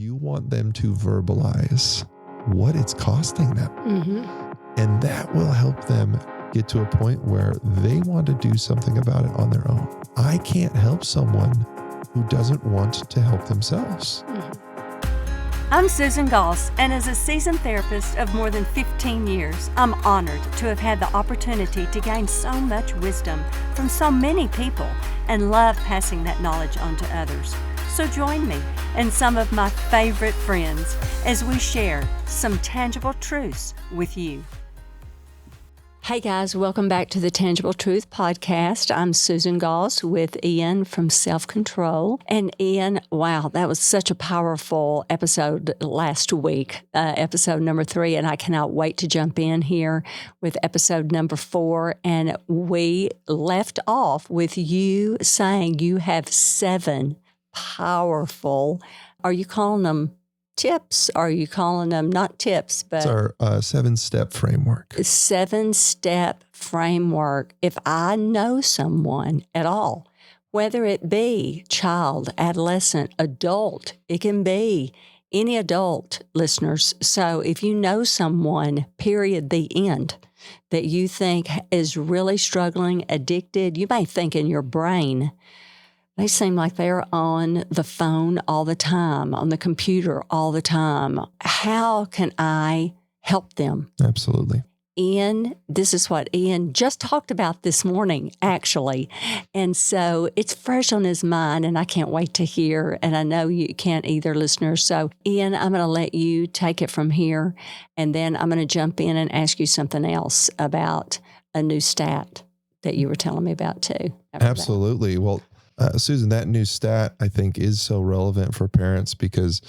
You want them to verbalize what it's costing them. And that will help them get to a point where they want to do something about it on their own. I can't help someone who doesn't want to help themselves. I'm Susan Goss, and as a seasoned therapist of more than 15 years, I'm honored to have had the opportunity to gain so much wisdom from so many people and love passing that knowledge on to others. So join me and some of my favorite friends as we share some tangible truths with you. Hey guys, welcome back to the Tangible Truth Podcast. I'm Susan Goss with Ian from Self-Control. And Ian, wow, that was such a powerful episode last week, episode number 3. And I cannot wait to jump in here with episode number 4. And we left off with you saying you have 7 powerful, are you calling them tips? Are you calling them not tips, but it's our 7-step framework. 7-step framework. If I know someone at all, whether it be child, adolescent, adult, it can be any adult, listeners. So if you know someone, period, the end, that you think is really struggling, addicted, you may think in your brain, they seem like they're on the phone all the time, on the computer all the time. How can I help them? Absolutely. Ian, this is what Ian just talked about this morning, actually. And so it's fresh on his mind, and I can't wait to hear. And I know you can't either, listeners. So, Ian, I'm going to let you take it from here, and then I'm going to jump in and ask you something else about a new stat that you were telling me about, too. Absolutely. Well, Susan, that new stat, I think, is so relevant for parents because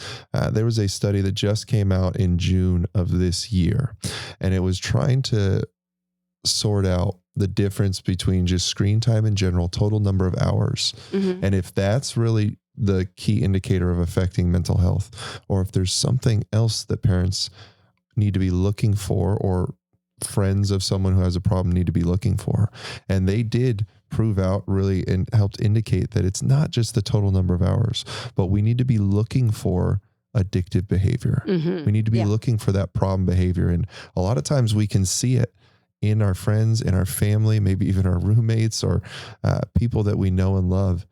there was a study that just came out in June of this year, and it was trying to sort out the difference between just screen time in general, total number of hours, and if that's really the key indicator of affecting mental health, or if there's something else that parents need to be looking for, or friends of someone who has a problem need to be looking for. And they did prove out really and helped indicate that it's not just the total number of hours, but we need to be looking for addictive behavior. We need to be looking for that problem behavior. And a lot of times we can see it in our friends, in our family, maybe even our roommates or people that we know and love.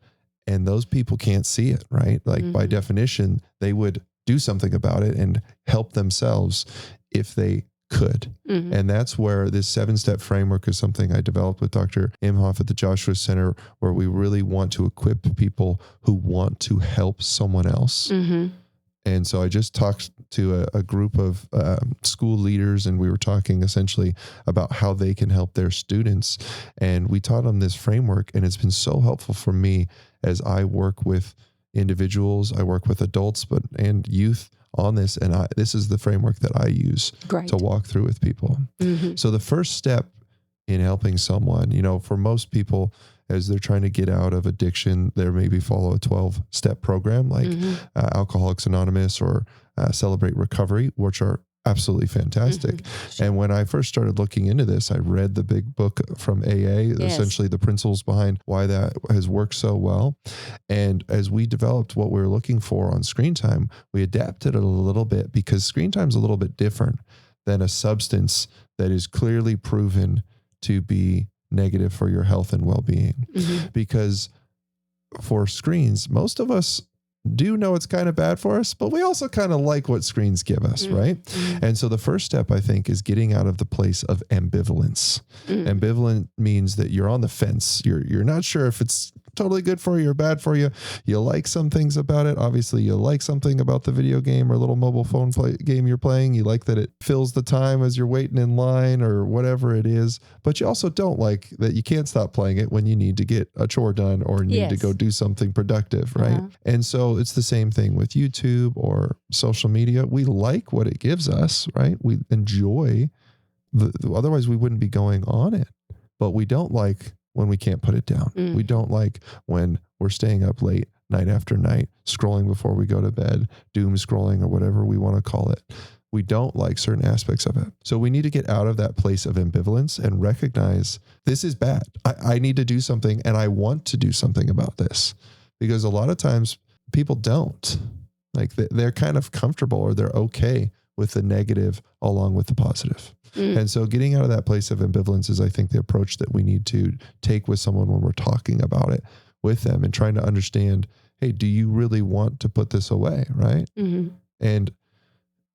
And those people can't see it, right? Like by definition, they would do something about it and help themselves if they could. And that's where this 7-step framework is something I developed with Dr. Imhoff at the Joshua Center, where we really want to equip people who want to help someone else. And so I just talked to a group of school leaders, and we were talking essentially about how they can help their students. And we taught them this framework, and it's been so helpful for me as I work with individuals, I work with adults, and youth on this. And this is the framework that I use to walk through with people. So the first step in helping someone, for most people, as they're trying to get out of addiction, they maybe follow a 12-step program like Alcoholics Anonymous or Celebrate Recovery, which are absolutely fantastic. And when I first started looking into this, I read the big book from AA, essentially the principles behind why that has worked so well. And as we developed what we were looking for on screen time, we adapted it a little bit because screen time is a little bit different than a substance that is clearly proven to be negative for your health and well-being. Because for screens, most of us do know it's kind of bad for us, but we also kind of like what screens give us, right? And so the first step, I think, is getting out of the place of ambivalence. Ambivalent means that you're on the fence. You're not sure if it's totally good for you or bad for you. You like some things about it. Obviously, you like something about the video game or little mobile phone game you're playing. You like that it fills the time as you're waiting in line or whatever it is. But you also don't like that you can't stop playing it when you need to get a chore done or need to go do something productive, right? And so it's the same thing with YouTube or social media. We like what it gives us, right? We enjoy otherwise we wouldn't be going on it, but we don't like when we can't put it down. We don't like when we're staying up late night after night, scrolling before we go to bed, doom scrolling or whatever we want to call it. We don't like certain aspects of it. So we need to get out of that place of ambivalence and recognize this is bad. I need to do something and I want to do something about this, because a lot of times people don't. Like they're kind of comfortable, or they're okay with the negative along with the positive. And so getting out of that place of ambivalence is, I think, the approach that we need to take with someone when we're talking about it with them, and trying to understand, hey, do you really want to put this away? Right. And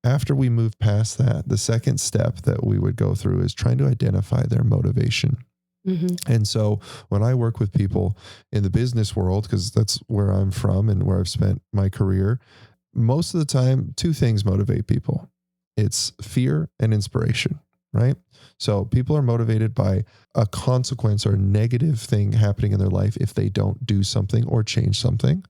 after we move past that, the second step that we would go through is trying to identify their motivation. And so when I work with people in the business world, because that's where I'm from and where I've spent my career, most of the time, two things motivate people. It's fear and inspiration, right? So people are motivated by a consequence or a negative thing happening in their life if they don't do something or change something.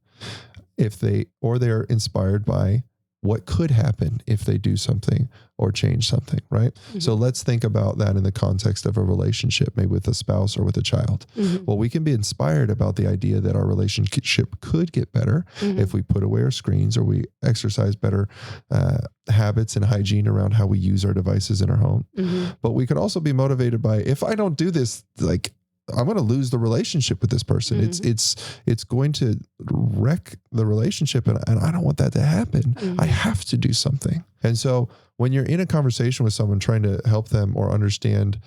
They're inspired by what could happen if they do something or change something, right? So let's think about that in the context of a relationship, maybe with a spouse or with a child. Well, we can be inspired about the idea that our relationship could get better if we put away our screens, or we exercise better habits and hygiene around how we use our devices in our home. But we could also be motivated by, if I don't do this, like, I'm going to lose the relationship with this person. It's going to wreck the relationship, and I don't want that to happen. I have to do something. And so when you're in a conversation with someone trying to help them or understand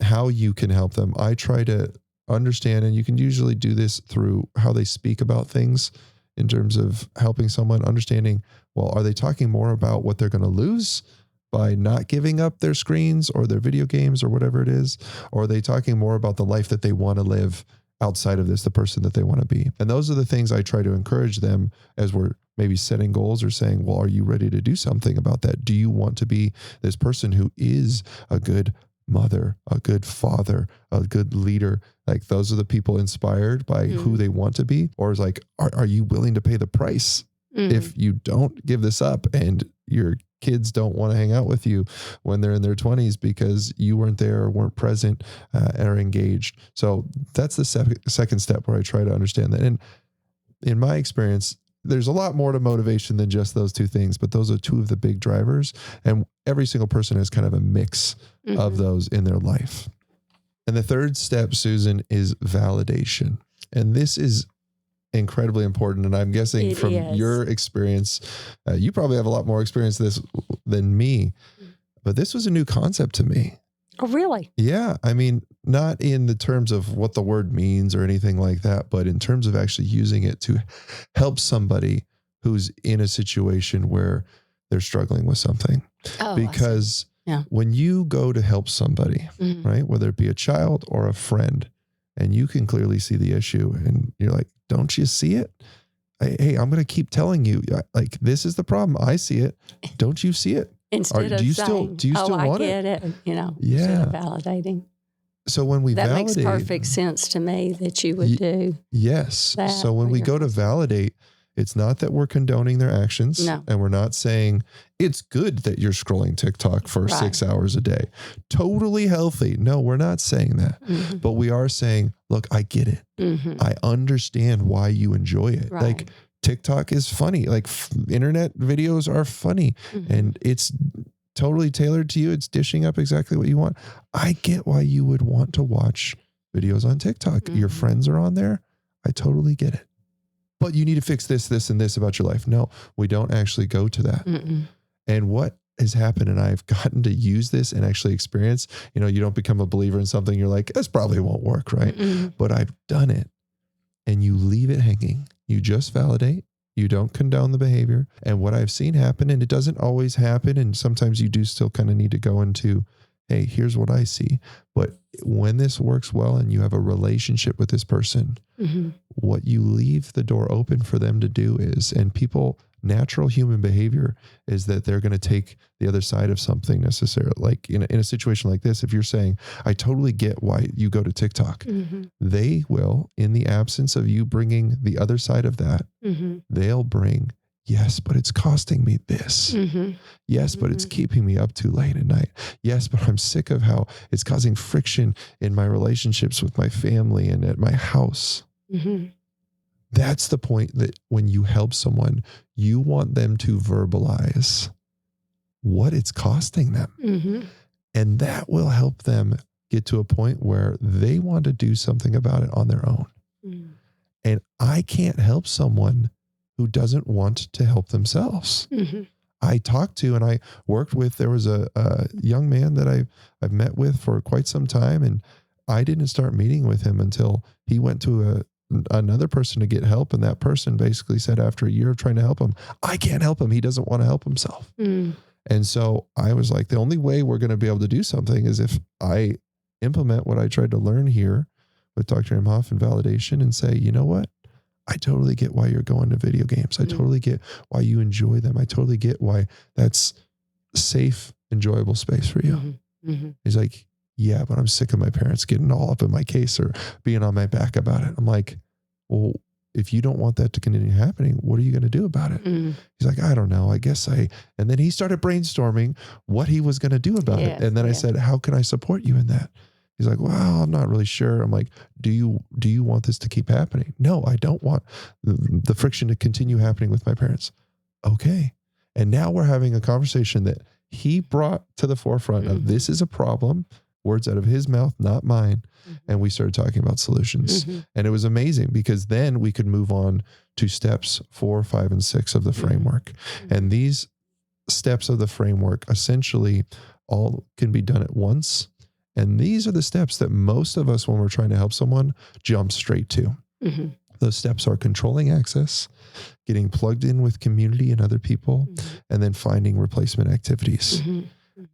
how you can help them, I try to understand, and you can usually do this through how they speak about things in terms of helping someone understanding, well, are they talking more about what they're going to lose by not giving up their screens or their video games or whatever it is? Or are they talking more about the life that they want to live outside of this, the person that they want to be? And those are the things I try to encourage them as we're maybe setting goals, or saying, well, are you ready to do something about that? Do you want to be this person who is a good mother, a good father, a good leader? Like, those are the people inspired by who they want to be. Or is like, are you willing to pay the price if you don't give this up, and your kids don't want to hang out with you when they're in their 20s because you weren't there or weren't present or engaged? So that's the second step, where I try to understand that. And in my experience, there's a lot more to motivation than just those two things, but those are two of the big drivers. And every single person has kind of a mix of those in their life. And the third step, Susan, is validation. And this is incredibly important. And I'm guessing from your experience, you probably have a lot more experience with this than me, but this was a new concept to me. Oh, really? Yeah. I mean, not in the terms of what the word means or anything like that, but in terms of actually using it to help somebody who's in a situation where they're struggling with something. Because when you go to help somebody, right, whether it be a child or a friend, and you can clearly see the issue and you're like, don't you see it? Hey, I'm going to keep telling you, like, this is the problem. I see it. Don't you see it? Instead of saying, do you still want I get it? Instead of validating. So when we that validate, makes perfect sense to me that you would do. Yes. So when we go to validate, it's not that we're condoning their actions, and we're not saying it's good that you're scrolling TikTok for 6 hours a day. Totally healthy. No, we're not saying that. But we are saying, look, I get it. I understand why you enjoy it. Like, TikTok is funny. Like, internet videos are funny, and it's totally tailored to you. It's dishing up exactly what you want. I get why you would want to watch videos on TikTok. Your friends are on there. I totally get it. But you need to fix this, this, and this about your life. No, we don't actually go to that. And what has happened, and I've gotten to use this and actually experience, you don't become a believer in something. You're like, this probably won't work, right? But I've done it. And you leave it hanging. You just validate. You don't condone the behavior. And what I've seen happen, and it doesn't always happen, and sometimes you do still kind of need to go into, hey, here's what I see. But when this works well and you have a relationship with this person, what you leave the door open for them to do is, and people, natural human behavior is that they're going to take the other side of something necessarily. Like in a situation like this, if you're saying, I totally get why you go to TikTok, they will, in the absence of you bringing the other side of that, they'll bring, yes, but it's costing me this. Yes, but it's keeping me up too late at night. Yes, but I'm sick of how it's causing friction in my relationships with my family and at my house. That's the point, that when you help someone, you want them to verbalize what it's costing them. And that will help them get to a point where they want to do something about it on their own. And I can't help someone who doesn't want to help themselves. Mm-hmm. I talked to and I worked with, there was a young man that I've met with for quite some time, and I didn't start meeting with him until he went to another person to get help. And that person basically said, after a year of trying to help him, I can't help him. He doesn't want to help himself. Mm. And so I was like, the only way we're going to be able to do something is if I implement what I tried to learn here with Dr. Imhoff and validation, and say, you know what? I totally get why you're going to video games. I totally get why you enjoy them. I totally get why that's a safe, enjoyable space for you. Mm-hmm. Mm-hmm. He's like, yeah, but I'm sick of my parents getting all up in my case or being on my back about it. I'm like, well, if you don't want that to continue happening, what are you going to do about it? Mm-hmm. He's like, I don't know. And then he started brainstorming what he was going to do about it. And then I said, how can I support you in that? He's like, well, I'm not really sure. I'm like, do you want this to keep happening? No, I don't want the friction to continue happening with my parents. Okay. And now we're having a conversation that he brought to the forefront of, this is a problem, words out of his mouth, not mine. And we started talking about solutions. And it was amazing because then we could move on to steps 4, 5, and 6 of the framework. And these steps of the framework essentially all can be done at once. And these are the steps that most of us, when we're trying to help someone, jump straight to. Those steps are controlling access, getting plugged in with community and other people, and then finding replacement activities.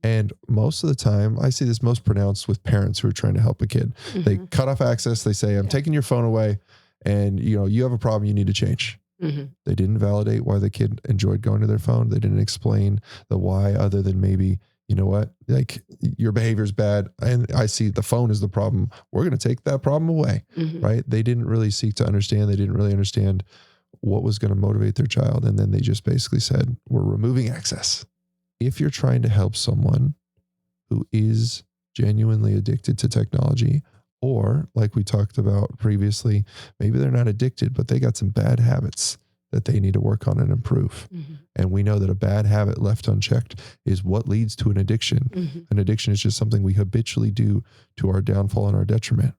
And most of the time, I see this most pronounced with parents who are trying to help a kid. They cut off access. They say, I'm taking your phone away, and you have a problem you need to change. They didn't validate why the kid enjoyed going to their phone. They didn't explain the why, other than maybe, you know what, like, your behavior is bad and I see the phone is the problem. We're going to take that problem away, right? They didn't really seek to understand. They didn't really understand what was going to motivate their child. And then they just basically said, we're removing access. If you're trying to help someone who is genuinely addicted to technology, or like we talked about previously, maybe they're not addicted, but they got some bad habits that they need to work on and improve. And we know that a bad habit left unchecked is what leads to an addiction. An addiction is just something we habitually do to our downfall and our detriment.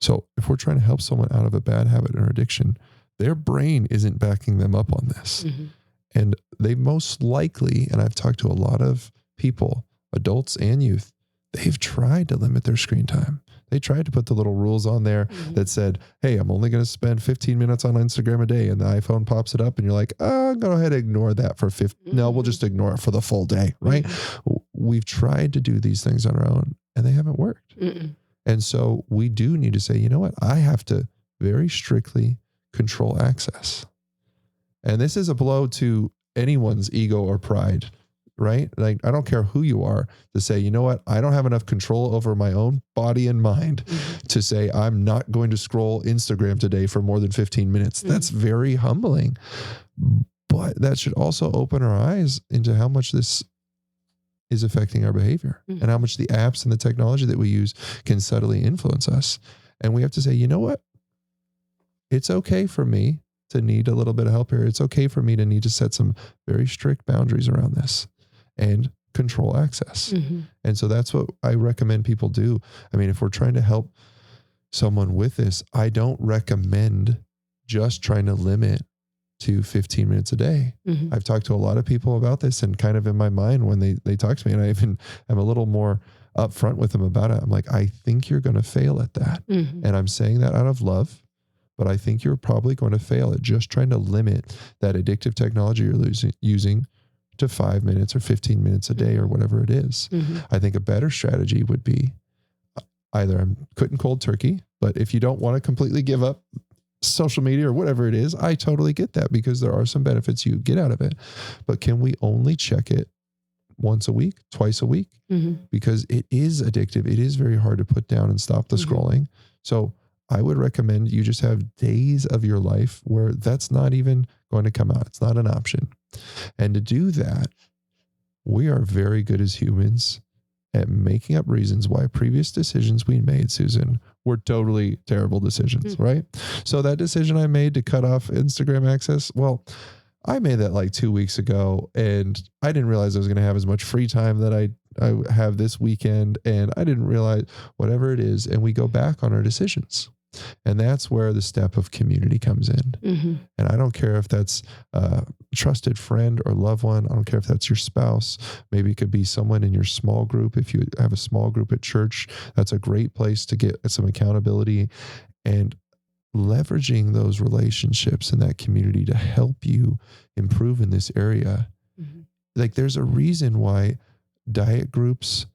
So if we're trying to help someone out of a bad habit or addiction, their brain isn't backing them up on this. And they most likely, and I've talked to a lot of people, adults and youth, they've tried to limit their screen time. They tried to put the little rules on there that said, hey, I'm only going to spend 15 minutes on Instagram a day. And the iPhone pops it up and you're like, oh, go ahead and ignore that for 15. No, we'll just ignore it for the full day, right? We've tried to do these things on our own and they haven't worked. And so we do need to say, you know what? I have to very strictly control access. And this is a blow to anyone's ego or pride, right? Like, I don't care who you are, to say, you know what? I don't have enough control over my own body and mind to say, I'm not going to scroll Instagram today for more than 15 minutes. That's very humbling, but that should also open our eyes into how much this is affecting our behavior and how much the apps and the technology that we use can subtly influence us. And we have to say, you know what? It's okay for me to need a little bit of help here. It's okay for me to need to set some very strict boundaries around this and control access. And so that's what I recommend people do. I mean, if we're trying to help someone with this, I don't recommend just trying to limit to 15 minutes a day. I've talked to a lot of people about this, and kind of in my mind when they talk to me, and I even am a little more upfront with them about it. I'm like, I think you're going to fail at that. And I'm saying that out of love, but I think you're probably going to fail at just trying to limit that addictive technology you're using to 5 minutes or 15 minutes a day or whatever it is. I think a better strategy would be either I'm quitting cold turkey, but if you don't want to completely give up social media or whatever it is, I totally get that, because there are some benefits you get out of it. But can we only check it once a week, twice a week? Because it is addictive. It is very hard to put down and stop the scrolling. So I would recommend you just have days of your life where that's not even going to come out. It's not an option. And to do that, we are very good as humans at making up reasons why previous decisions we made, Susan, were totally terrible decisions, right? So that decision I made to cut off Instagram access, well, I made that like 2 weeks ago, and I didn't realize I was going to have as much free time that I have this weekend, and I didn't realize whatever it is, and we go back on our decisions. And that's where the step of community comes in. Mm-hmm. And I don't care if that's a trusted friend or loved one. I don't care if that's your spouse. Maybe it could be someone in your small group. If you have a small group at church, that's a great place to get some accountability, and leveraging those relationships in that community to help you improve in this area. Mm-hmm. Like, there's a reason why diet groups,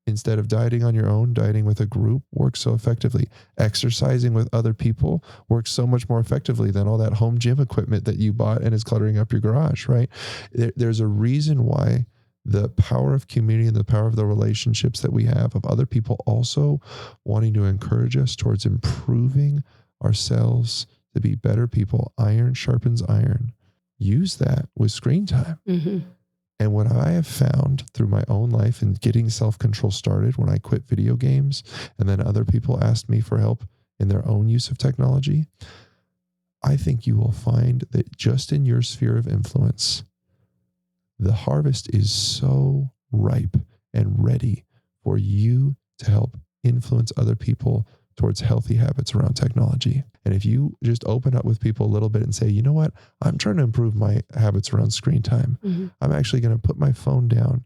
instead of dieting on your own, dieting with a group works so effectively. Exercising with other people works so much more effectively than all that home gym equipment that you bought and is cluttering up your garage, right? There's a reason why the power of community and the power of the relationships that we have of other people also wanting to encourage us towards improving ourselves to be better people. Iron sharpens iron. Use that with screen time. Mm-hmm. And what I have found through my own life and getting self-control started when I quit video games, and then other people asked me for help in their own use of technology, I think you will find that just in your sphere of influence, the harvest is so ripe and ready for you to help influence other people towards healthy habits around technology. And if you just open up with people a little bit and say, you know what, I'm trying to improve my habits around screen time. Mm-hmm. I'm actually going to put my phone down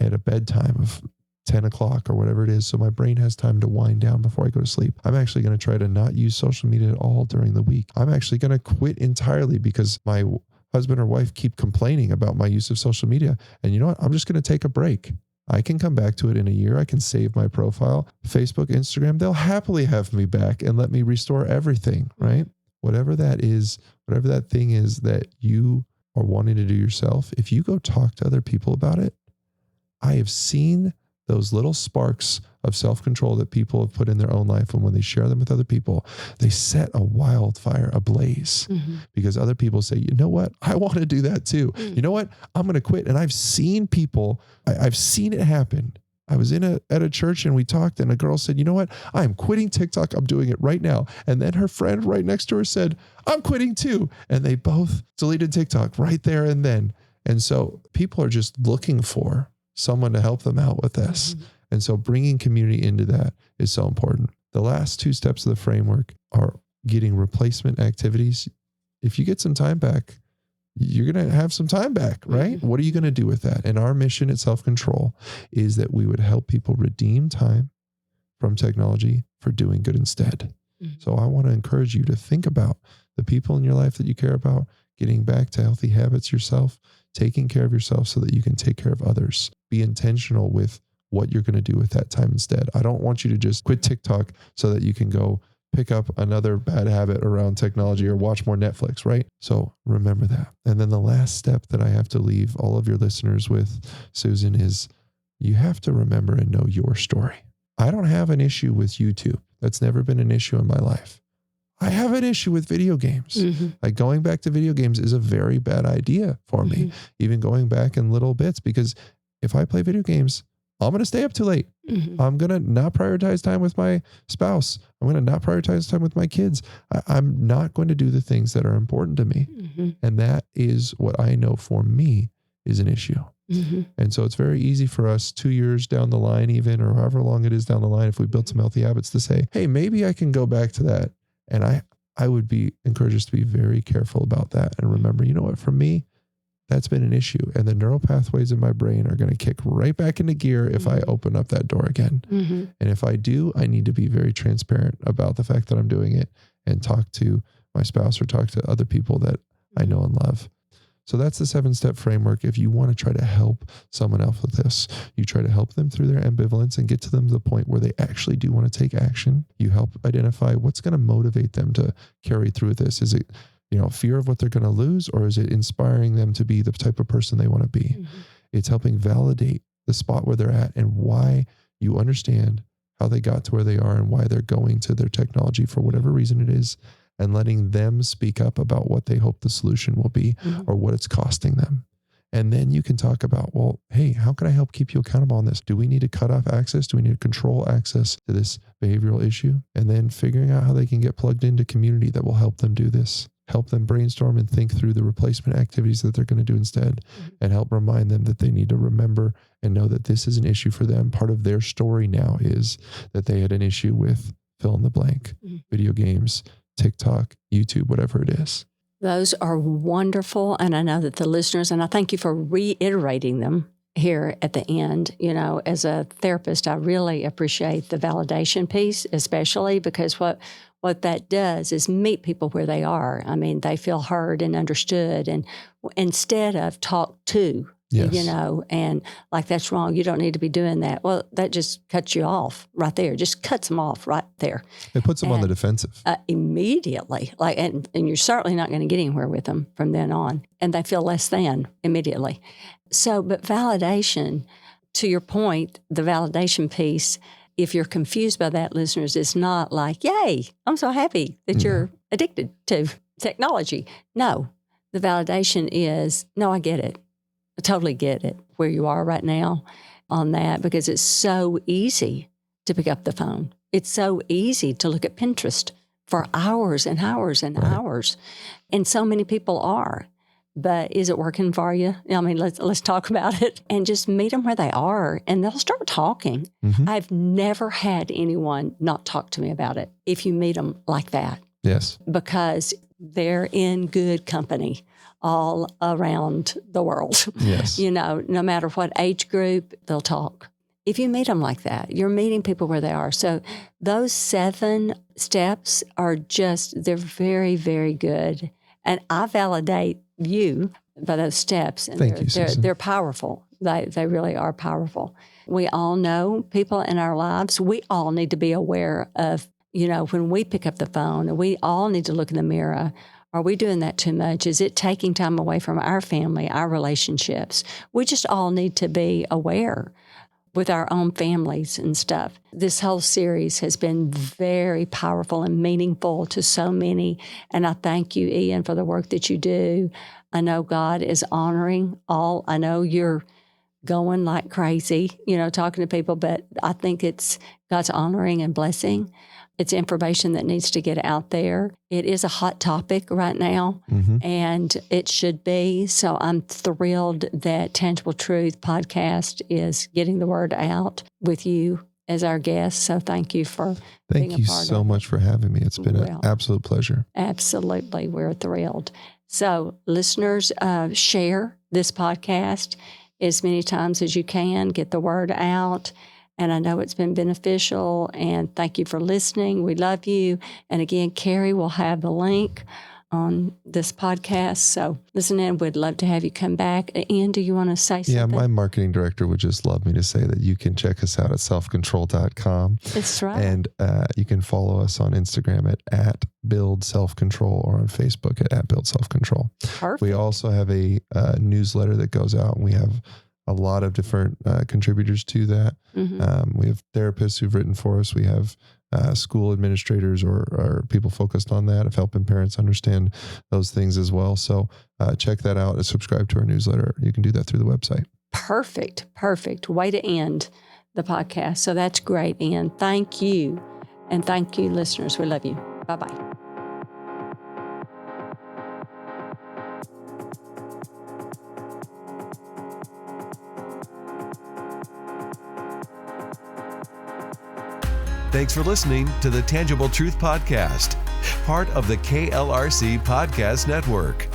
at a bedtime of 10 o'clock or whatever it is, so my brain has time to wind down before I go to sleep. I'm actually going to try to not use social media at all during the week. I'm actually going to quit entirely because my husband or wife keep complaining about my use of social media. And you know what? I'm just going to take a break. I can come back to it in a year. I can save my profile. Facebook, Instagram, they'll happily have me back and let me restore everything, right? Whatever that is, whatever that thing is that you are wanting to do yourself, if you go talk to other people about it, I have seen those little sparks of self-control that people have put in their own life. And when they share them with other people, they set a wildfire ablaze because other people say, you know what? I want to do that too. You know what? I'm going to quit. And I've seen people, I've seen it happen. I was at a church and we talked, and a girl said, you know what? I'm quitting TikTok. I'm doing it right now. And then her friend right next to her said, I'm quitting too. And they both deleted TikTok right there and then. And so people are just looking for someone to help them out with this. And so bringing community into that is so important. The last two steps of the framework are getting replacement activities. If you get some time back, you're going to have some time back, right? What are you going to do with that? And our mission at Self-Control is that we would help people redeem time from technology for doing good instead. So I want to encourage you to think about the people in your life that you care about, getting back to healthy habits yourself, taking care of yourself so that you can take care of others. Be intentional with what you're going to do with that time instead. I don't want you to just quit TikTok so that you can go pick up another bad habit around technology or watch more Netflix, right? So remember that. And then the last step that I have to leave all of your listeners with, Susan, is you have to remember and know your story. I don't have an issue with YouTube. That's never been an issue in my life. I have an issue with video games. Like going back to video games is a very bad idea for me, even going back in little bits, because if I play video games, I'm going to stay up too late. I'm going to not prioritize time with my spouse. I'm going to not prioritize time with my kids. I'm not going to do the things that are important to me. And that is what I know for me is an issue. And so it's very easy for us 2 years down the line, even, or however long it is down the line, if we build some healthy habits, to say, hey, maybe I can go back to that. And I would be encouraged us to be very careful about that. And remember, you know what, for me, that's been an issue. And the neural pathways in my brain are going to kick right back into gear if I open up that door again. And if I do, I need to be very transparent about the fact that I'm doing it and talk to my spouse or talk to other people that I know and love. So that's the 7-step framework. If you want to try to help someone else with this, you try to help them through their ambivalence and get to them to the point where they actually do want to take action. You help identify what's going to motivate them to carry through this. Is it, fear of what they're going to lose, or is it inspiring them to be the type of person they want to be? It's helping validate the spot where they're at and why you understand how they got to where they are and why they're going to their technology for whatever reason it is, and letting them speak up about what they hope the solution will be or what it's costing them. And then you can talk about, well, hey, how can I help keep you accountable on this? Do we need to cut off access? Do we need to control access to this behavioral issue? And then figuring out how they can get plugged into community that will help them do this. Help them brainstorm and think through the replacement activities that they're going to do instead, and help remind them that they need to remember and know that this is an issue for them. Part of their story now is that they had an issue with fill in the blank, video games, TikTok, YouTube, whatever it is. Those are wonderful. And I know that the listeners, and I thank you for reiterating them here at the end. You know, as a therapist, I really appreciate the validation piece, especially because what that does is meet people where they are. I mean, they feel heard and understood, and instead of talk to, you know, and like, that's wrong, you don't need to be doing that. Well, that just cuts you off right there. Just cuts them off right there. It puts them on the defensive. Immediately. Like, and you're certainly not going to get anywhere with them from then on. And they feel less than immediately. So, but validation, to your point, the validation piece, if you're confused by that, listeners, it's not like, yay, I'm so happy that you're addicted to technology. No, the validation is, no, I get it. I totally get it where you are right now on that, because it's so easy to pick up the phone. It's so easy to look at Pinterest for hours and hours and hours. And so many people are. But is it working for you? I mean, let's talk about it and just meet them where they are, and they'll start talking. I've never had anyone not talk to me about it if you meet them like that. Yes. Because they're in good company all around the world. Yes. You know, no matter what age group, they'll talk. If you meet them like that, you're meeting people where they are. So those 7 steps are just, they're very, very good. And I validate you by those steps. And Thank you, Susan. They're powerful. They really are powerful. We all know people in our lives. We all need to be aware of, you know, when we pick up the phone, we all need to look in the mirror. Are we doing that too much? Is it taking time away from our family, our relationships? We just all need to be aware with our own families and stuff. This whole series has been very powerful and meaningful to so many. And I thank you, Ian, for the work that you do. I know God is honoring all. I know you're going like crazy, you know, talking to people, but I think it's God's honoring and blessing. It's information that needs to get out there. It is a hot topic right now, and it should be. So I'm thrilled that Tangible Truth podcast is getting the word out with you as our guest. So thank you for being a part of it. Thank you so much for having me. It's been an absolute pleasure. Absolutely. We're thrilled. So listeners, share this podcast as many times as you can. Get the word out. And I know it's been beneficial, and thank you for listening. We love you. And again, Carrie will have the link on this podcast. So listen in. We'd love to have you come back. Ian, do you want to say something? Yeah, my marketing director would just love me to say that you can check us out at selfcontrol.com. That's right. And you can follow us on Instagram at Build Self-Control, or on Facebook at Build Self-Control. Perfect. We also have a newsletter that goes out, and we have a lot of different contributors to that. We have therapists who've written for us. We have school administrators or people focused on that, of helping parents understand those things as well. So check that out and subscribe to our newsletter. You can do that through the website. Perfect. Way to end the podcast. So that's great, Ian. Thank you. And thank you, listeners. We love you. Bye-bye. Thanks for listening to the Tangible Truth Podcast, part of the KLRC Podcast Network.